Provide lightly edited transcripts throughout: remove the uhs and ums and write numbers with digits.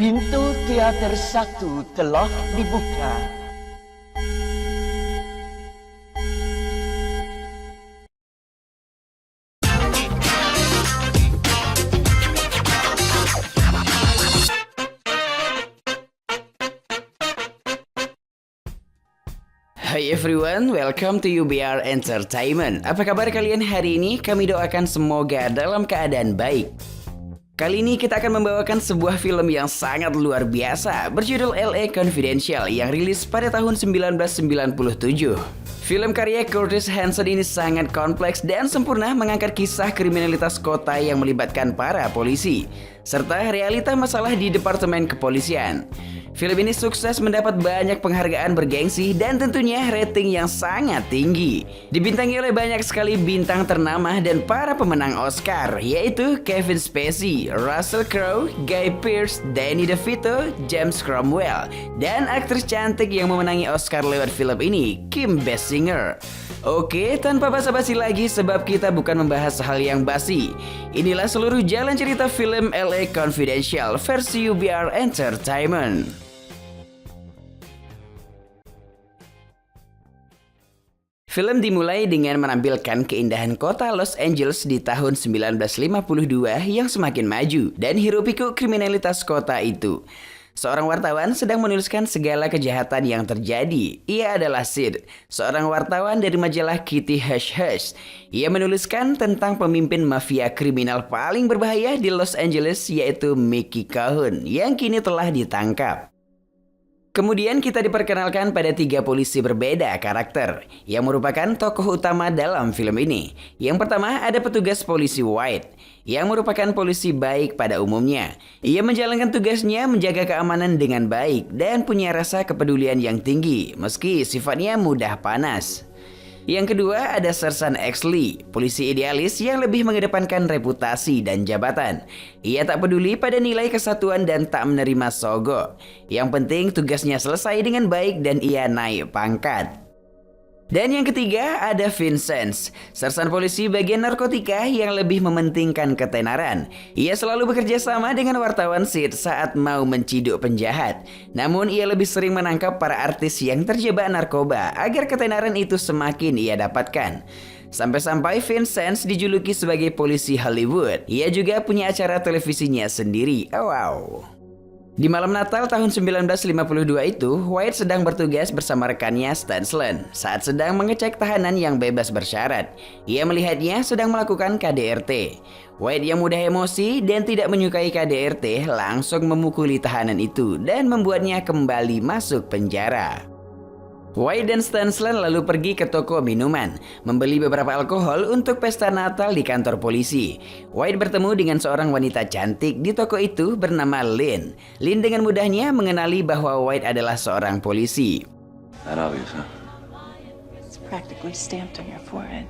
Pintu teater 1 telah dibuka. Hai everyone, welcome to UBR Entertainment. Apa kabar kalian hari ini? Kami doakan semoga dalam keadaan baik. Kali ini kita akan membawakan sebuah film yang sangat luar biasa berjudul LA Confidential yang rilis pada tahun 1997. Film karya Curtis Hanson ini sangat kompleks dan sempurna mengangkat kisah kriminalitas kota yang melibatkan para polisi serta realita masalah di departemen kepolisian. Film ini sukses mendapat banyak penghargaan bergengsi dan tentunya rating yang sangat tinggi. Dibintangi oleh banyak sekali bintang ternama dan para pemenang Oscar, yaitu Kevin Spacey, Russell Crowe, Guy Pearce, Danny DeVito, James Cromwell, dan aktris cantik yang memenangi Oscar lewat film ini, Kim Basinger. Oke, tanpa basa-basi lagi sebab kita bukan membahas hal yang basi. Inilah seluruh jalan cerita film LA Confidential versi UBR Entertainment. Film dimulai dengan menampilkan keindahan kota Los Angeles di tahun 1952 yang semakin maju dan hiruk-pikuk kriminalitas kota itu. Seorang wartawan sedang menuliskan segala kejahatan yang terjadi. Ia adalah Sid, seorang wartawan dari majalah Kitty Hush Hush. Ia menuliskan tentang pemimpin mafia kriminal paling berbahaya di Los Angeles, yaitu Mickey Calhoun, yang kini telah ditangkap. Kemudian kita diperkenalkan pada 3 polisi berbeda karakter yang merupakan tokoh utama dalam film ini. Yang pertama ada petugas polisi White yang merupakan polisi baik pada umumnya. Ia menjalankan tugasnya menjaga keamanan dengan baik dan punya rasa kepedulian yang tinggi meski sifatnya mudah panas. Yang kedua ada Sersan Exley, polisi idealis yang lebih mengedepankan reputasi dan jabatan. Ia tak peduli pada nilai kesatuan dan tak menerima sogok. Yang penting tugasnya selesai dengan baik dan ia naik pangkat. Dan yang ketiga ada Vincent, sersan polisi bagian narkotika yang lebih mementingkan ketenaran. Ia selalu bekerja sama dengan wartawan Sid saat mau menciduk penjahat. Namun ia lebih sering menangkap para artis yang terjebak narkoba agar ketenaran itu semakin ia dapatkan. Sampai-sampai Vincent dijuluki sebagai polisi Hollywood. Ia juga punya acara televisinya sendiri. Oh, wow. Di malam Natal tahun 1952 itu, White sedang bertugas bersama rekannya Stansland saat sedang mengecek tahanan yang bebas bersyarat. Ia melihatnya sedang melakukan KDRT. White yang mudah emosi dan tidak menyukai KDRT langsung memukuli tahanan itu dan membuatnya kembali masuk penjara. White dan Stansland lalu pergi ke toko minuman, membeli beberapa alkohol untuk pesta Natal di kantor polisi. White bertemu dengan seorang wanita cantik di toko itu bernama Lynn. Lynn dengan mudahnya mengenali bahwa White adalah seorang polisi. That obvious, huh? It's practically stamped on your forehead.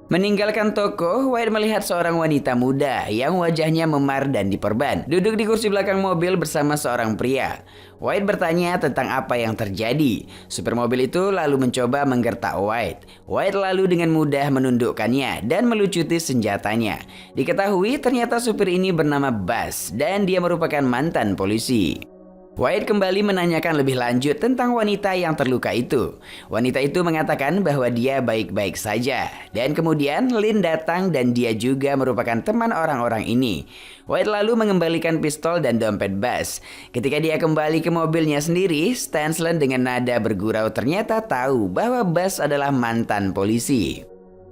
Meninggalkan toko, White melihat seorang wanita muda yang wajahnya memar dan diperban, duduk di kursi belakang mobil bersama seorang pria. White bertanya tentang apa yang terjadi. Supir mobil itu lalu mencoba menggertak White. White lalu dengan mudah menundukkannya dan melucuti senjatanya. Diketahui ternyata supir ini bernama Buzz dan dia merupakan mantan polisi. White kembali menanyakan lebih lanjut tentang wanita yang terluka itu. Wanita itu mengatakan bahwa dia baik-baik saja. Dan kemudian Lynn datang dan dia juga merupakan teman orang-orang ini. White lalu mengembalikan pistol dan dompet Buzz. Ketika dia kembali ke mobilnya sendiri, Stansland dengan nada bergurau ternyata tahu bahwa Buzz adalah mantan polisi.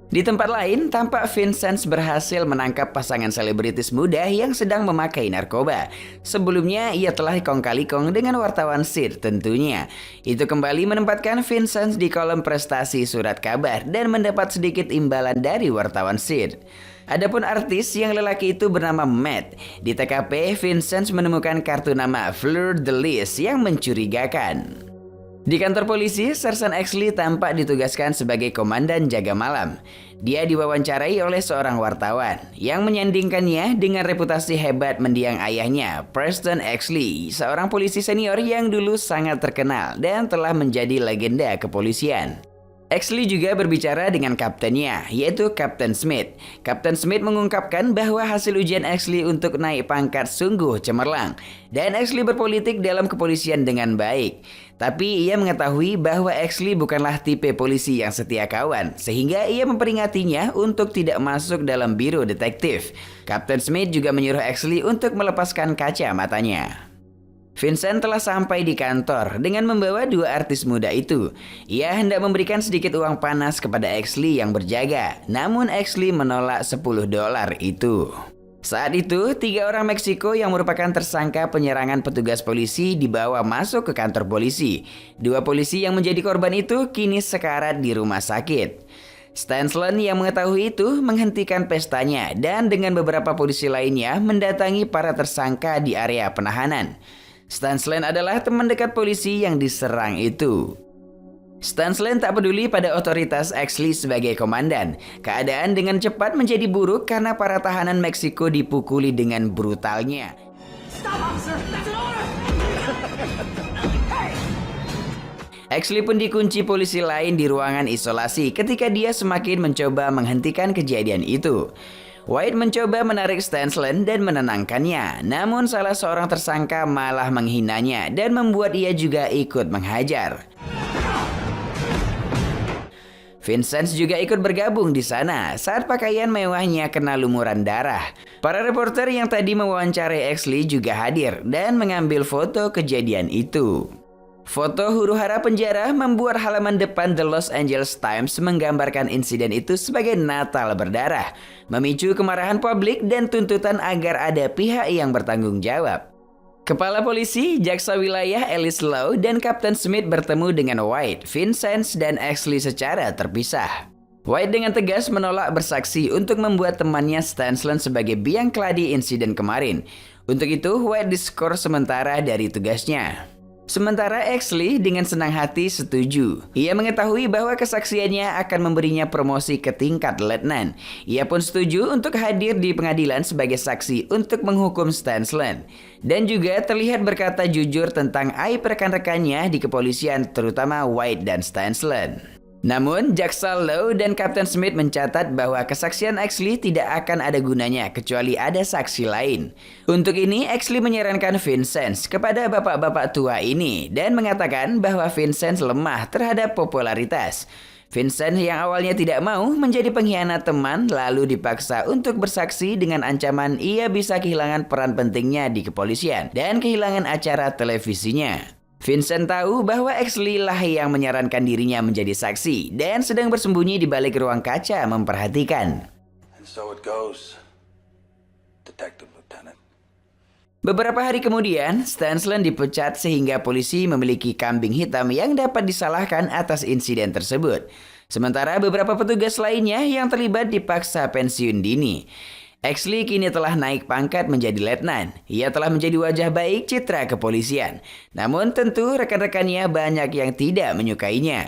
Di tempat lain, tampak Vincent berhasil menangkap pasangan selebritis muda yang sedang memakai narkoba. Sebelumnya, ia telah kong-kali-kong dengan wartawan Sid tentunya. Itu kembali menempatkan Vincent di kolom prestasi surat kabar dan mendapat sedikit imbalan dari wartawan Sid. Adapun artis yang lelaki itu bernama Matt. Di TKP, Vincent menemukan kartu nama Fleur de Lis yang mencurigakan. Di kantor polisi, Sersan Exley tampak ditugaskan sebagai komandan jaga malam. Dia diwawancarai oleh seorang wartawan yang menyandingkannya dengan reputasi hebat mendiang ayahnya, Preston Exley, seorang polisi senior yang dulu sangat terkenal dan telah menjadi legenda kepolisian. Exley juga berbicara dengan kaptennya, yaitu Kapten Smith. Kapten Smith mengungkapkan bahwa hasil ujian Exley untuk naik pangkat sungguh cemerlang, dan Exley berpolitik dalam kepolisian dengan baik. Tapi ia mengetahui bahwa Exley bukanlah tipe polisi yang setia kawan, sehingga ia memperingatinya untuk tidak masuk dalam biro detektif. Kapten Smith juga menyuruh Exley untuk melepaskan kaca matanya. Vincent telah sampai di kantor dengan membawa dua artis muda itu. Ia hendak memberikan sedikit uang panas kepada Exley yang berjaga, namun Exley menolak $10 itu. Saat itu, 3 orang Meksiko yang merupakan tersangka penyerangan petugas polisi dibawa masuk ke kantor polisi. 2 polisi yang menjadi korban itu kini sekarat di rumah sakit. Stensland yang mengetahui itu menghentikan pestanya dan dengan beberapa polisi lainnya mendatangi para tersangka di area penahanan. Stensland adalah teman dekat polisi yang diserang itu. Stensland tak peduli pada otoritas Exley sebagai komandan. Keadaan dengan cepat menjadi buruk karena para tahanan Meksiko dipukuli dengan brutalnya. Exley pun dikunci polisi lain di ruangan isolasi ketika dia semakin mencoba menghentikan kejadian itu. White mencoba menarik Stensland dan menenangkannya, namun salah seorang tersangka malah menghinanya dan membuat ia juga ikut menghajar. Vincent juga ikut bergabung di sana saat pakaian mewahnya kena lumuran darah. Para reporter yang tadi mewawancarai Exley juga hadir dan mengambil foto kejadian itu. Foto huru-hara penjara membuat halaman depan The Los Angeles Times menggambarkan insiden itu sebagai Natal berdarah, memicu kemarahan publik dan tuntutan agar ada pihak yang bertanggung jawab. Kepala polisi, jaksa wilayah Ellis Lau dan Kapten Smith bertemu dengan White, Vincent, dan Exley secara terpisah. White dengan tegas menolak bersaksi untuk membuat temannya Stensland sebagai biang keladi insiden kemarin. Untuk itu, White diskors sementara dari tugasnya. Sementara Exley dengan senang hati setuju. Ia mengetahui bahwa kesaksiannya akan memberinya promosi ke tingkat letnan. Ia pun setuju untuk hadir di pengadilan sebagai saksi untuk menghukum Stensland. Dan juga terlihat berkata jujur tentang aib rekan-rekannya di kepolisian, terutama White dan Stensland. Namun, jaksa Lau dan Kapten Smith mencatat bahwa kesaksian Exley tidak akan ada gunanya kecuali ada saksi lain. Untuk ini, Exley menyarankan Vincent kepada bapak-bapak tua ini dan mengatakan bahwa Vincent lemah terhadap popularitas. Vincent yang awalnya tidak mau menjadi pengkhianat teman lalu dipaksa untuk bersaksi dengan ancaman ia bisa kehilangan peran pentingnya di kepolisian dan kehilangan acara televisinya. Vincent tahu bahwa Exley lah yang menyarankan dirinya menjadi saksi dan sedang bersembunyi di balik ruang kaca memperhatikan. And so it goes, Detective Lieutenant. Beberapa hari kemudian, Stensland dipecat sehingga polisi memiliki kambing hitam yang dapat disalahkan atas insiden tersebut. Sementara beberapa petugas lainnya yang terlibat dipaksa pensiun dini. Exley kini telah naik pangkat menjadi letnan. Ia telah menjadi wajah baik citra kepolisian. Namun tentu rekan-rekannya banyak yang tidak menyukainya.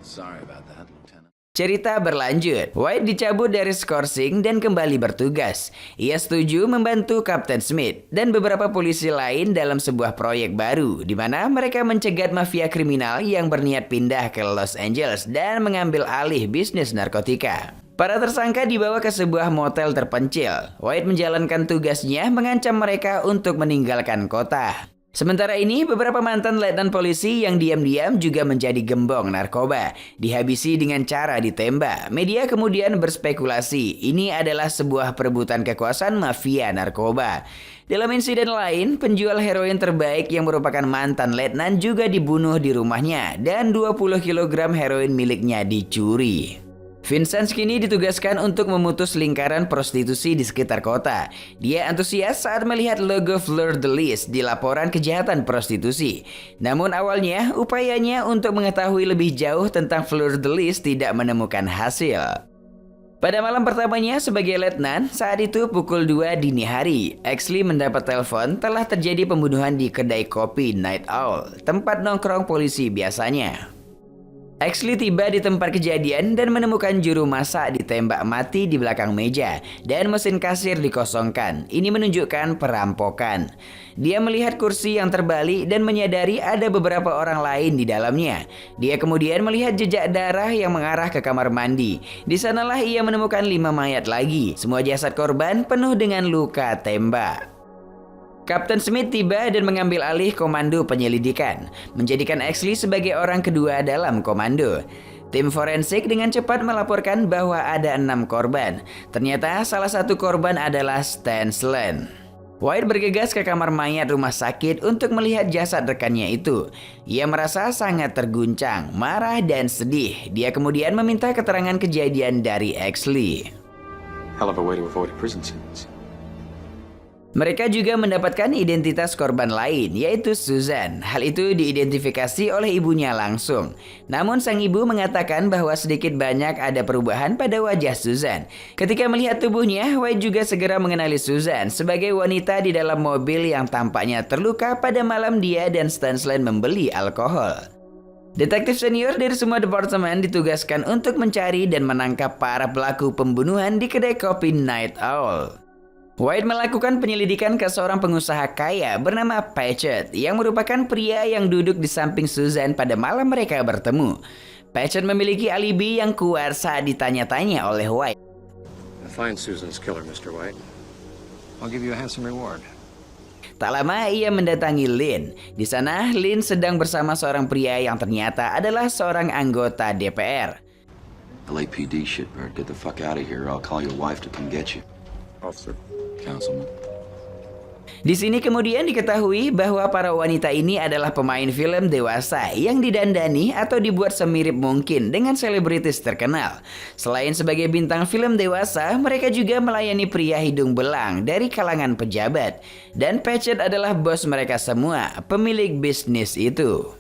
Sorry about that, Lieutenant. Cerita berlanjut. White dicabut dari skorsing dan kembali bertugas. Ia setuju membantu Kapten Smith dan beberapa polisi lain dalam sebuah proyek baru di mana mereka mencegat mafia kriminal yang berniat pindah ke Los Angeles dan mengambil alih bisnis narkotika. Para tersangka dibawa ke sebuah motel terpencil. White menjalankan tugasnya mengancam mereka untuk meninggalkan kota. Sementara ini, beberapa mantan letnan polisi yang diam-diam juga menjadi gembong narkoba. Dihabisi dengan cara ditembak. Media kemudian berspekulasi ini adalah sebuah perebutan kekuasaan mafia narkoba. Dalam insiden lain, penjual heroin terbaik yang merupakan mantan letnan juga dibunuh di rumahnya dan 20 kg heroin miliknya dicuri. Vincent kini ditugaskan untuk memutus lingkaran prostitusi di sekitar kota. Dia antusias saat melihat logo Fleur de Lis di laporan kejahatan prostitusi. Namun awalnya, upayanya untuk mengetahui lebih jauh tentang Fleur de Lis tidak menemukan hasil. Pada malam pertamanya sebagai letnan, saat itu pukul 2 dini hari, Exley mendapat telepon telah terjadi pembunuhan di kedai kopi Night Owl, tempat nongkrong polisi biasanya. Exley tiba di tempat kejadian dan menemukan juru masak ditembak mati di belakang meja dan mesin kasir dikosongkan. Ini menunjukkan perampokan. Dia melihat kursi yang terbalik dan menyadari ada beberapa orang lain di dalamnya. Dia kemudian melihat jejak darah yang mengarah ke kamar mandi. Di sanalah ia menemukan 5 mayat lagi. Semua jasad korban penuh dengan luka tembak. Kapten Smith tiba dan mengambil alih komando penyelidikan, menjadikan Exley sebagai orang kedua dalam komando. Tim forensik dengan cepat melaporkan bahwa ada 6 korban. Ternyata salah satu korban adalah Stan Sloan. White bergegas ke kamar mayat rumah sakit untuk melihat jasad rekannya itu. Ia merasa sangat terguncang, marah dan sedih. Dia kemudian meminta keterangan kejadian dari Exley. Hell of a way to avoid a prison sentence. Mereka juga mendapatkan identitas korban lain, yaitu Susan. Hal itu diidentifikasi oleh ibunya langsung. Namun sang ibu mengatakan bahwa sedikit banyak ada perubahan pada wajah Susan. Ketika melihat tubuhnya, White juga segera mengenali Susan sebagai wanita di dalam mobil yang tampaknya terluka pada malam dia dan Stan Sloan membeli alkohol. Detektif senior dari semua departemen ditugaskan untuk mencari dan menangkap para pelaku pembunuhan di kedai kopi Night Owl. White melakukan penyelidikan ke seorang pengusaha kaya bernama Patchett yang merupakan pria yang duduk di samping Susan pada malam mereka bertemu. Patchett memiliki alibi yang kuat saat ditanya-tanya oleh White. Find Susan's killer, Mr. White. I'll give you a handsome reward. Tak lama ia mendatangi Lynn. Di sana, Lynn sedang bersama seorang pria yang ternyata adalah seorang anggota DPR. LAPD shitbird, get the fuck out of here. I'll call your wife to come get you. Officer. Councilman. Di sini kemudian diketahui bahwa para wanita ini adalah pemain film dewasa yang didandani atau dibuat semirip mungkin dengan selebritis terkenal. Selain sebagai bintang film dewasa, mereka juga melayani pria hidung belang dari kalangan pejabat. Dan Patchett adalah bos mereka semua, pemilik bisnis itu.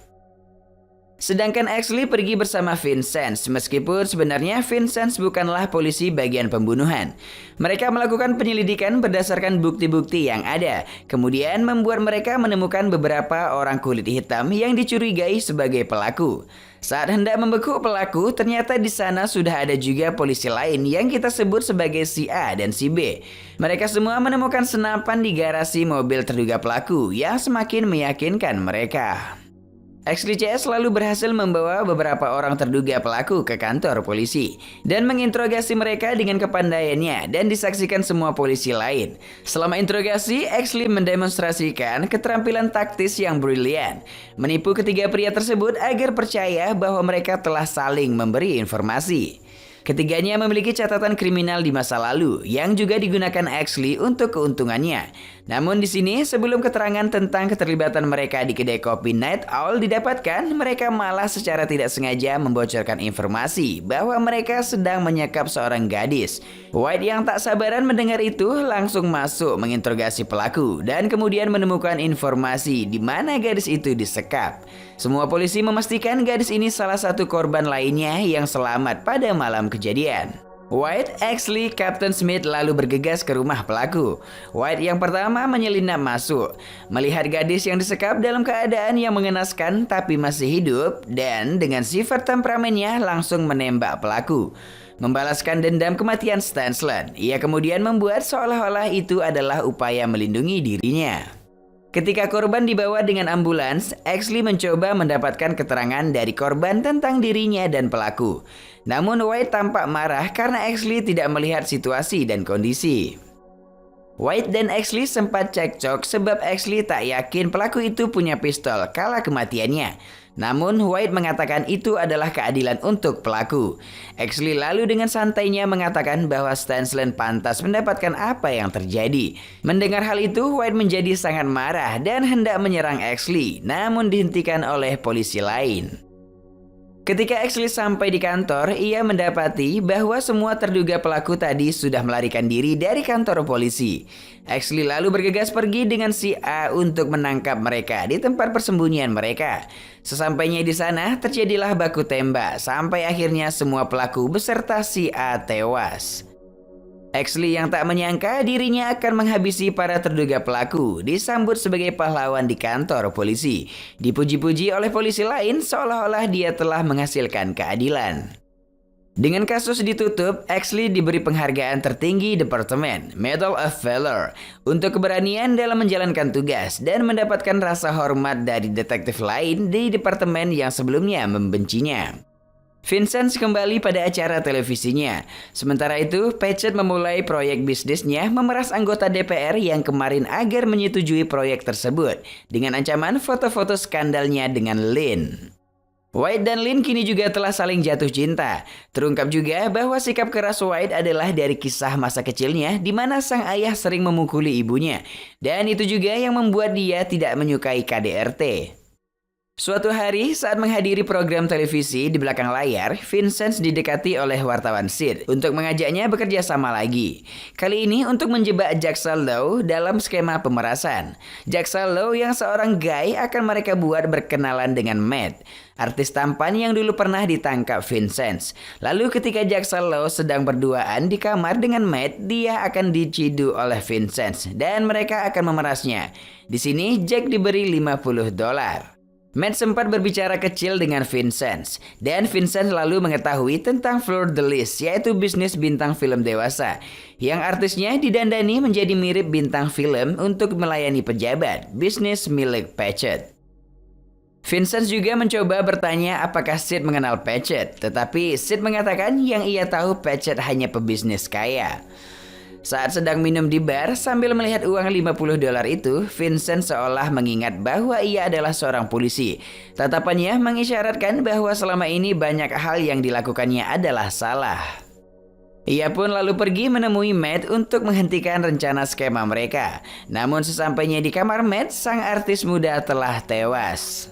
Sedangkan Exley pergi bersama Vincent, meskipun sebenarnya Vincent bukanlah polisi bagian pembunuhan. Mereka melakukan penyelidikan berdasarkan bukti-bukti yang ada, kemudian membuat mereka menemukan beberapa orang kulit hitam yang dicurigai sebagai pelaku. Saat hendak membekuk pelaku, ternyata di sana sudah ada juga polisi lain yang kita sebut sebagai si A dan si B. Mereka semua menemukan senapan di garasi mobil terduga pelaku yang semakin meyakinkan mereka. Exley CS lalu berhasil membawa beberapa orang terduga pelaku ke kantor polisi dan menginterogasi mereka dengan kepandaiannya dan disaksikan semua polisi lain. Selama interogasi, Exley mendemonstrasikan keterampilan taktis yang brilian, menipu ketiga pria tersebut agar percaya bahwa mereka telah saling memberi informasi. Ketiganya memiliki catatan kriminal di masa lalu yang juga digunakan Exley untuk keuntungannya. Namun di sini sebelum keterangan tentang keterlibatan mereka di kedai kopi Night Owl didapatkan, mereka malah secara tidak sengaja membocorkan informasi bahwa mereka sedang menyekap seorang gadis. White yang tak sabaran mendengar itu langsung masuk menginterogasi pelaku dan kemudian menemukan informasi di mana gadis itu disekap. Semua polisi memastikan gadis ini salah satu korban lainnya yang selamat pada malam kejadian. White, Exley, Kapten Smith lalu bergegas ke rumah pelaku. White yang pertama menyelinap masuk, melihat gadis yang disekap dalam keadaan yang mengenaskan tapi masih hidup, dan dengan sifat temperamennya langsung menembak pelaku. Membalaskan dendam kematian Stan Sloan, ia kemudian membuat seolah-olah itu adalah upaya melindungi dirinya. Ketika korban dibawa dengan ambulans, Exley mencoba mendapatkan keterangan dari korban tentang dirinya dan pelaku. Namun White tampak marah karena Exley tidak melihat situasi dan kondisi. White dan Exley sempat cekcok sebab Exley tak yakin pelaku itu punya pistol kala kematiannya. Namun White mengatakan itu adalah keadilan untuk pelaku. Exley lalu dengan santainya mengatakan bahwa Stan Sloan pantas mendapatkan apa yang terjadi. Mendengar hal itu, White menjadi sangat marah dan hendak menyerang Exley, namun dihentikan oleh polisi lain. Ketika Exley sampai di kantor, ia mendapati bahwa semua terduga pelaku tadi sudah melarikan diri dari kantor polisi. Exley lalu bergegas pergi dengan si A untuk menangkap mereka di tempat persembunyian mereka. Sesampainya di sana, terjadilah baku tembak sampai akhirnya semua pelaku beserta si A tewas. Exley yang tak menyangka dirinya akan menghabisi para terduga pelaku disambut sebagai pahlawan di kantor polisi. Dipuji-puji oleh polisi lain seolah-olah dia telah menghasilkan keadilan. Dengan kasus ditutup, Exley diberi penghargaan tertinggi departemen, Medal of Valor, untuk keberanian dalam menjalankan tugas dan mendapatkan rasa hormat dari detektif lain di departemen yang sebelumnya membencinya. Vincent kembali pada acara televisinya. Sementara itu, Patchett memulai proyek bisnisnya memeras anggota DPR yang kemarin agar menyetujui proyek tersebut dengan ancaman foto-foto skandalnya dengan Lynn. White dan Lynn kini juga telah saling jatuh cinta. Terungkap juga bahwa sikap keras White adalah dari kisah masa kecilnya di mana sang ayah sering memukuli ibunya. Dan itu juga yang membuat dia tidak menyukai KDRT. Suatu hari saat menghadiri program televisi di belakang layar, Vincent didekati oleh wartawan Sid untuk mengajaknya bekerja sama lagi. Kali ini untuk menjebak Jaksa Law dalam skema pemerasan. Jaksa Law yang seorang guy akan mereka buat berkenalan dengan Matt, artis tampan yang dulu pernah ditangkap Vincent. Lalu ketika Jaksa Law sedang berduaan di kamar dengan Matt, dia akan diciduk oleh Vincent dan mereka akan memerasnya. Di sini Jack diberi $50. Matt sempat berbicara kecil dengan Vincent, dan Vincent lalu mengetahui tentang Fleur de Lis, yaitu bisnis bintang film dewasa, yang artisnya didandani menjadi mirip bintang film untuk melayani pejabat, bisnis milik Patchett. Vincent juga mencoba bertanya apakah Sid mengenal Patchett, tetapi Sid mengatakan yang ia tahu Patchett hanya pebisnis kaya. Saat sedang minum di bar sambil melihat uang $50 itu, Vincent seolah mengingat bahwa ia adalah seorang polisi. Tatapannya mengisyaratkan bahwa selama ini banyak hal yang dilakukannya adalah salah. Ia pun lalu pergi menemui Matt untuk menghentikan rencana skema mereka. Namun sesampainya di kamar Matt, sang artis muda telah tewas.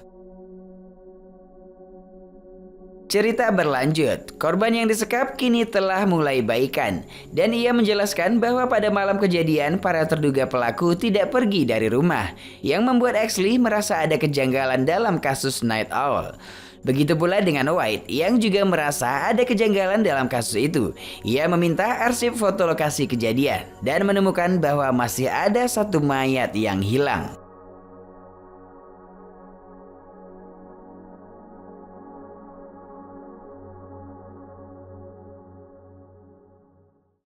Cerita berlanjut, korban yang disekap kini telah mulai baikan dan ia menjelaskan bahwa pada malam kejadian para terduga pelaku tidak pergi dari rumah yang membuat Exley merasa ada kejanggalan dalam kasus Night Owl. Begitu pula dengan White yang juga merasa ada kejanggalan dalam kasus itu. Ia meminta arsip foto lokasi kejadian dan menemukan bahwa masih ada satu mayat yang hilang.